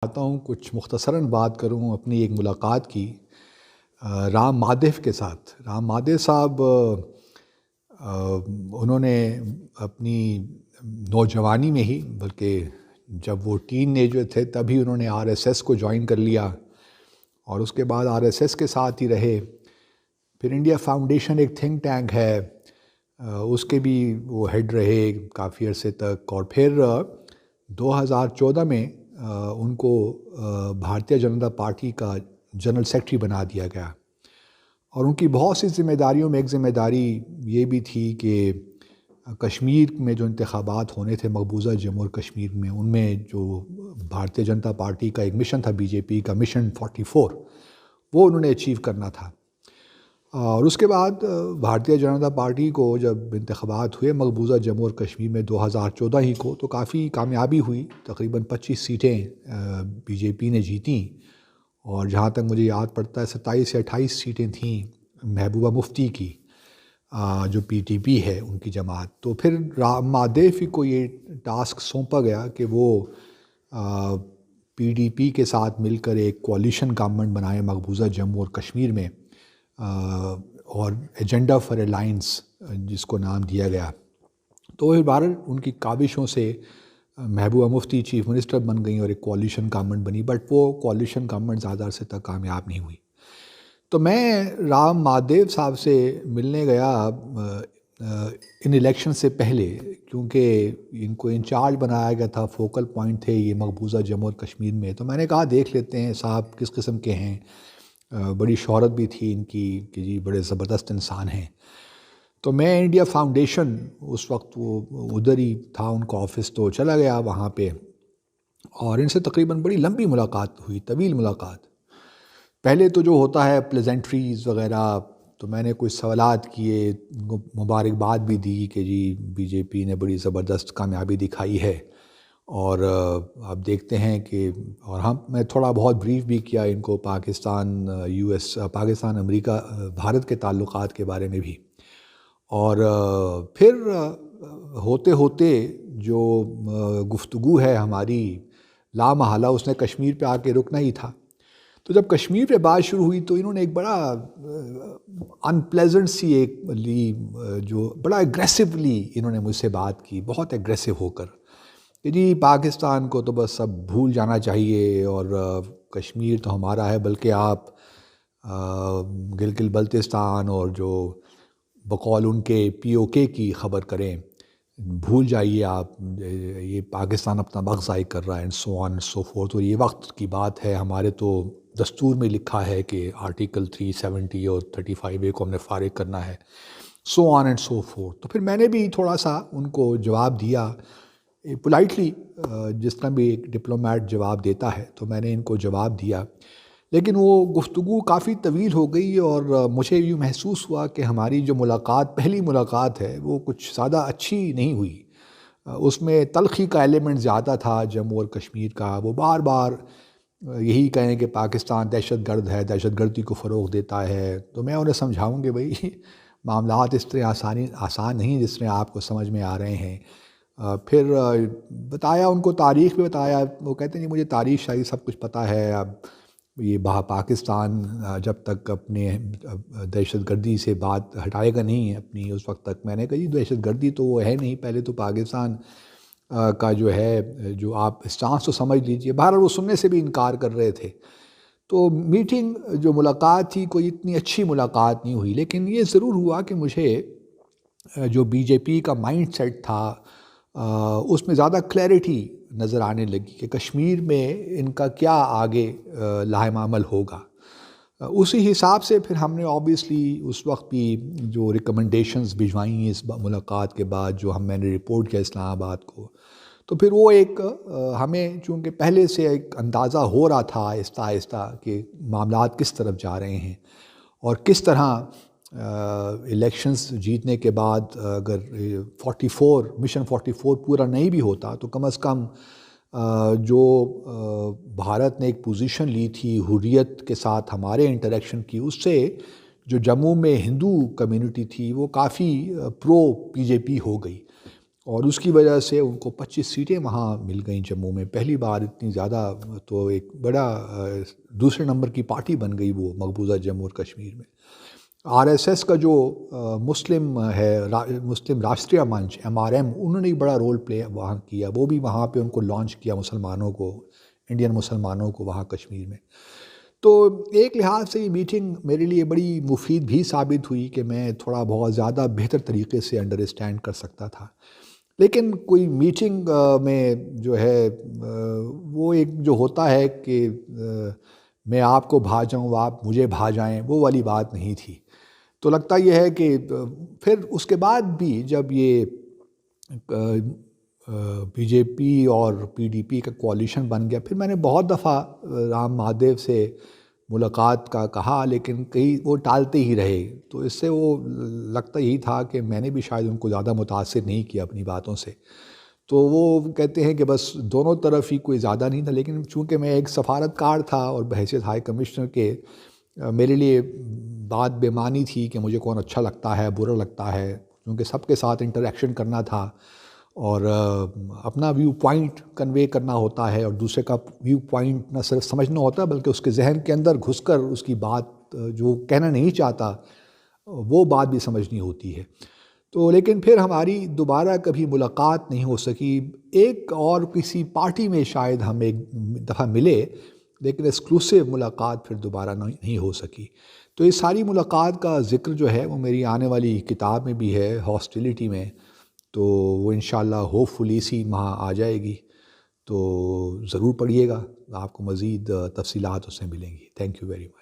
چاہتا ہوں کچھ مختصراً بات کروں اپنی ایک ملاقات کی رام مادیو کے ساتھ۔ رام مادیو صاحب انہوں نے اپنی نوجوانی میں ہی، بلکہ جب وہ ٹین ایجر تھے تبھی انہوں نے RSS کو جوائن کر لیا، اور اس کے بعد RSS کے ساتھ ہی رہے۔ پھر انڈیا فاؤنڈیشن ایک تھنک ٹینک ہے، اس کے بھی وہ ہیڈ رہے کافی عرصے تک، اور پھر 2014 میں ان کو بھارتیہ جنتا پارٹی کا جنرل سیکرٹری بنا دیا گیا۔ اور ان کی بہت سی ذمہ داریوں میں ایک ذمہ داری یہ بھی تھی کہ کشمیر میں جو انتخابات ہونے تھے مقبوضہ جموں اور کشمیر میں، ان میں جو بھارتیہ جنتا پارٹی کا ایک مشن تھا، BJP کا مشن 44، وہ انہوں نے اچیو کرنا تھا۔ اور اس کے بعد بھارتیہ جنتا پارٹی کو جب انتخابات ہوئے مقبوضہ جموں اور کشمیر میں 2014 ہی کو، تو کافی کامیابی ہوئی، تقریباً 25 سیٹیں BJP نے جیتیں، اور جہاں تک مجھے یاد پڑتا ہے 27 یا 28 سیٹیں تھیں محبوبہ مفتی کی، جو PTP ہے ان کی جماعت۔ تو پھر رام مادیو کو یہ ٹاسک سونپا گیا کہ وہ PDP کے ساتھ مل کر ایک کولیشن گورنمنٹ بنائے مقبوضہ جموں اور کشمیر میں، اور ایجنڈا فار الائنس جس کو نام دیا گیا۔ تو بہرحال ان کی کاوشوں سے محبوبہ مفتی چیف منسٹر بن گئیں اور ایک کولیشن گورنمنٹ بنی، بٹ وہ کولیشن گورنمنٹ زیادہ عرصے تک کامیاب نہیں ہوئی۔ تو میں رام مادیو صاحب سے ملنے گیا ان الیکشن سے پہلے، کیونکہ ان کو انچارج بنایا گیا تھا، فوکل پوائنٹ تھے یہ مقبوضہ جموں اور کشمیر میں۔ تو میں نے کہا دیکھ لیتے ہیں صاحب کس قسم کے ہیں، بڑی شہرت بھی تھی ان کی کہ جی بڑے زبردست انسان ہیں۔ تو میں انڈیا فاؤنڈیشن، اس وقت وہ ادھر ہی تھا ان کا آفس، تو چلا گیا وہاں پہ، اور ان سے تقریباً بڑی لمبی ملاقات ہوئی، طویل ملاقات۔ پہلے تو جو ہوتا ہے پلیزنٹریز وغیرہ، تو میں نے کچھ سوالات کیے، ان کو مبارکباد بھی دی کہ جی BJP نے بڑی زبردست کامیابی دکھائی ہے، اور آپ دیکھتے ہیں کہ، اور میں تھوڑا بہت بریف بھی کیا ان کو پاکستان پاکستان امریکہ بھارت کے تعلقات کے بارے میں بھی۔ اور پھر ہوتے ہوتے جو گفتگو ہے ہماری لامحالہ اس نے کشمیر پہ آ کے رکنا ہی تھا۔ تو جب کشمیر پہ بات شروع ہوئی تو انہوں نے ایک بڑا انپلیزنٹ سی ایک لی، جو بڑا ایگریسولی انہوں نے مجھ سے بات کی، بہت ایگریسو ہو کر، کہ جی پاکستان کو تو بس اب بھول جانا چاہیے، اور کشمیر تو ہمارا ہے، بلکہ آپ گلگت بلتستان اور جو بقول ان کے POK کی خبر کریں، بھول جائیے آپ، یہ پاکستان اپنا وقت ضائع کر رہا ہے، and so on and so forth, اور یہ وقت کی بات ہے، ہمارے تو دستور میں لکھا ہے کہ آرٹیکل 370 اور 35A کو ہم نے فارغ کرنا ہے، سو آن اینڈ سو فورتھ۔ تو پھر میں نے بھی تھوڑا سا ان کو جواب دیا پولائٹلی، جس طرح بھی ایک ڈپلومیٹ جواب دیتا ہے، تو میں نے ان کو جواب دیا، لیکن وہ گفتگو کافی طویل ہو گئی، اور مجھے یوں محسوس ہوا کہ ہماری جو ملاقات، پہلی ملاقات ہے، وہ کچھ زیادہ اچھی نہیں ہوئی۔ اس میں تلخی کا ایلیمنٹ زیادہ تھا جموں اور کشمیر کا، وہ بار بار یہی کہیں کہ پاکستان دہشت گرد ہے، دہشت گردی کو فروغ دیتا ہے۔ تو میں انہیں سمجھاؤں کہ بھائی معاملات اس طرح آسان نہیں جس طرح آپ کو سمجھ میں آ رہے ہیں۔ پھر بتایا ان کو، تاریخ بھی بتایا، وہ کہتے ہیں مجھے تاریخ شاہی سب کچھ پتہ ہے، اب یہ پاکستان جب تک اپنے دہشت گردی سے بات ہٹائے گا نہیں اپنی، اس وقت تک۔ میں نے کہا جی دہشت گردی تو وہ ہے نہیں، پہلے تو پاکستان کا جو ہے، جو آپ اسٹانس تو سمجھ لیجئے۔ بہرحال وہ سننے سے بھی انکار کر رہے تھے۔ تو میٹنگ، جو ملاقات تھی، کوئی اتنی اچھی ملاقات نہیں ہوئی، لیکن یہ ضرور ہوا کہ مجھے جو BJP کا مائنڈ سیٹ تھا، اس میں زیادہ کلیئرٹی نظر آنے لگی کہ کشمیر میں ان کا کیا آگے لاہم عمل ہوگا۔ اسی حساب سے پھر ہم نے آبویسلی اس وقت بھی جو ریکمنڈیشنز بھجوائیں اس ملاقات کے بعد، جو میں نے رپورٹ کیا اسلام آباد کو، تو پھر وہ ایک ہمیں چونکہ پہلے سے ایک اندازہ ہو رہا تھا آہستہ آہستہ کہ معاملات کس طرف جا رہے ہیں، اور کس طرح الیکشنز جیتنے کے بعد اگر 44 مشن 44 پورا نہیں بھی ہوتا، تو کم از کم جو بھارت نے ایک پوزیشن لی تھی حریت کے ساتھ ہمارے انٹریکشن کی، اس سے جو جموں میں ہندو کمیونٹی تھی وہ کافی پرو BJP ہو گئی، اور اس کی وجہ سے ان کو 25 سیٹیں وہاں مل گئیں جموں میں. پہلی بار اتنی زیادہ، تو ایک بڑا دوسرے نمبر کی پارٹی بن گئی وہ مقبوضہ جموں اور کشمیر میں. RSS کا جو مسلم ہے، مسلم راشٹریہ منچ MRM، انہوں نے بھی بڑا رول پلے وہاں کیا. وہ بھی وہاں پہ ان کو لانچ کیا مسلمانوں کو، انڈین مسلمانوں کو وہاں کشمیر میں. تو ایک لحاظ سے یہ میٹنگ میرے لیے بڑی مفید بھی ثابت ہوئی کہ میں تھوڑا بہت زیادہ بہتر طریقے سے انڈرسٹینڈ کر سکتا تھا. لیکن کوئی میٹنگ میں جو ہے وہ ایک جو ہوتا ہے کہ میں آپ کو بھا جاؤں آپ مجھے بھا جائیں، وہ والی بات نہیں تھی. تو لگتا یہ ہے کہ پھر اس کے بعد بھی جب یہ BJP اور PDP کا کوalition بن گیا، پھر میں نے بہت دفعہ رام مہادیو سے ملاقات کا کہا، لیکن کئی وہ ٹالتے ہی رہے. تو اس سے وہ لگتا یہی تھا کہ میں نے بھی شاید ان کو زیادہ متاثر نہیں کیا اپنی باتوں سے. تو وہ کہتے ہیں کہ بس دونوں طرف ہی کوئی زیادہ نہیں تھا. لیکن چونکہ میں ایک سفارتکار تھا اور بحیثیت ہائی کمشنر کے، میرے لیے بات بے معنی تھی کہ مجھے کون اچھا لگتا ہے برا لگتا ہے، کیونکہ سب کے ساتھ انٹریکشن کرنا تھا اور اپنا ویو پوائنٹ کنوے کرنا ہوتا ہے، اور دوسرے کا ویو پوائنٹ نہ صرف سمجھنا ہوتا ہے بلکہ اس کے ذہن کے اندر گھس کر اس کی بات جو کہنا نہیں چاہتا وہ بات بھی سمجھنی ہوتی ہے. تو لیکن پھر ہماری دوبارہ کبھی ملاقات نہیں ہو سکی. ایک اور کسی پارٹی میں شاید ہم ایک دفعہ ملے، لیکن ایکسکلوسیو ملاقات پھر دوبارہ نہیں ہو سکی. تو یہ ساری ملاقات کا ذکر جو ہے وہ میری آنے والی کتاب میں بھی ہے، ہاسٹیلیٹی میں. تو وہ انشاءاللہ ہوپ فلی اسی ماہ آ جائے گی. تو ضرور پڑھیے گا، آپ کو مزید تفصیلات اس میں ملیں گی. Thank you very much.